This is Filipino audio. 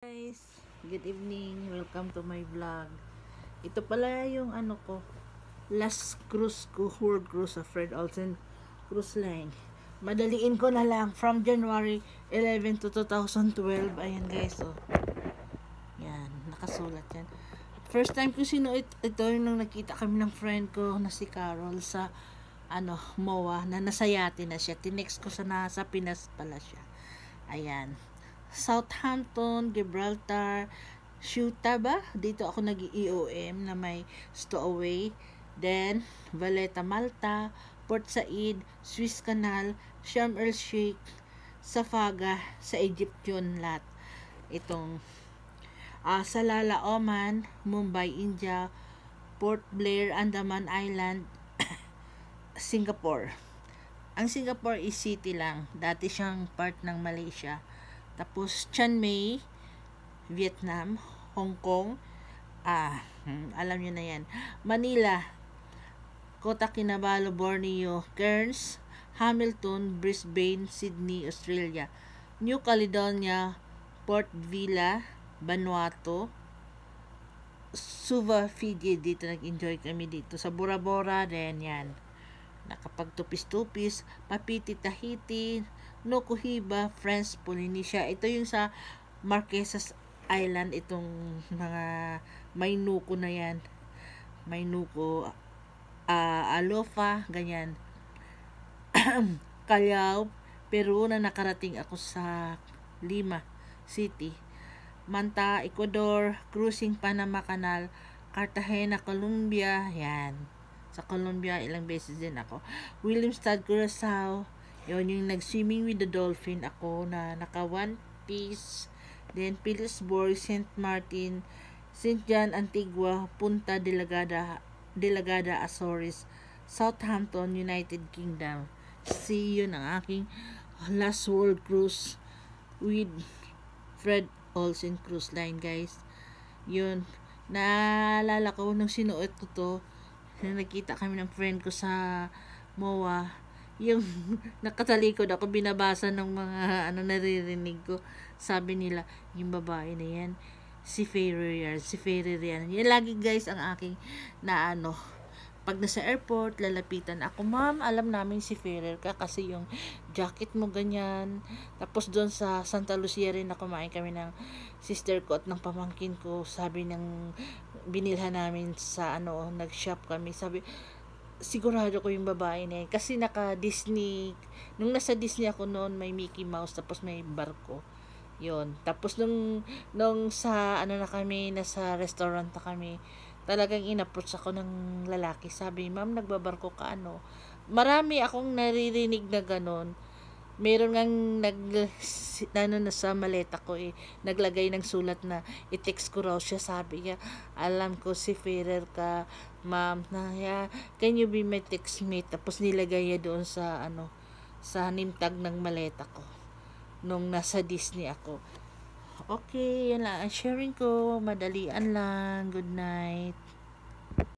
Guys, good evening. Welcome to my vlog. Ito pala yung last cruise ko, world cruise sa Fred Olsen Cruise Line. Madaliin ko na lang from January 11 to 2012. Ayan guys, oh. Yan, nakasulat yan. First time ko sinuot ito nung nakita kami ng friend ko na si Carol sa MOA na nasa yate na siya. Tinext ko sa nasa Pinas pala siya. Ayan. Southampton, Gibraltar, Ceuta ba? Dito ako nag-EOM na may stowaway. Then, Valletta, Malta, Port Said, Suez Canal, Sharm el Sheikh, Safaga, sa Egypt yun lahat. Itong Salalah, Oman, Mumbai, India, Port Blair, Andaman Island, Singapore. Ang Singapore is city lang. Dati siyang part ng Malaysia. Tapos, Chiang Mai, Vietnam, Hong Kong, alam nyo na yan. Manila, Kota Kinabalu, Borneo, Cairns, Hamilton, Brisbane, Sydney, Australia, New Caledonia, Port Vila, Vanuatu, Suva, Fiji. Dito nag-enjoy kami dito. Sa Bora Bora, then yan. Nakapagtupis-tupis, Papiti, Tahiti, Nukuhiba, France, Polynesia. Ito yung sa Marquesas Island, itong mga Mainuko na yan. Mainuko, Alofa, ganyan. Callao, Peru na nakarating ako sa Lima City. Manta, Ecuador, cruising Panama Canal, Cartagena, Colombia, yan. Sa Colombia, ilang beses din ako. Willemstad, Curaçao. Yun, yung nag-swimming with the dolphin ako na naka one piece. Then, Phillipsburg, St. Martin, St. John, Antigua, Punta Delgada, Azores, Southampton, United Kingdom. See, yun ang aking last world cruise with Fred Olsen Cruise Line, guys. Yun, naalala ko nung sinuot ko to, nung nakita kami ng friend ko sa MOA, yung nakatalikod ako, binabasa ng mga naririnig ko. Sabi nila, yung babae na yan, si Ferrer yan. Yan lagi guys ang aking na pag nasa airport, lalapitan ako, ma'am, alam namin si Ferrer ka kasi yung jacket mo ganyan. Tapos doon sa Santa Lucia rin na kumain kami ng sister ko at ng pamangkin ko. Sabi ng binilhan namin sa nag-shop kami. Sabi, sigurado ko yung babae na yan. Kasi naka-Disney, nung nasa Disney ako noon, may Mickey Mouse, tapos may barko. Yun. Tapos nung sa na kami, nasa restaurant na kami, talagang in-approach ako ng lalaki. Sabi, ma'am, nagbabarko ka Marami akong naririnig na ganon. Meron ngang na sa maleta ko naglagay ng sulat na i-text ko raw siya. Sabi niya, alam ko si Ferrer ka, ma'am, can you be my text mate? Tapos nilagay niya doon sa sa name tag ng maleta ko nung nasa Disney ako. Okay, yan lang ang sharing ko. Madalian lang. Good night.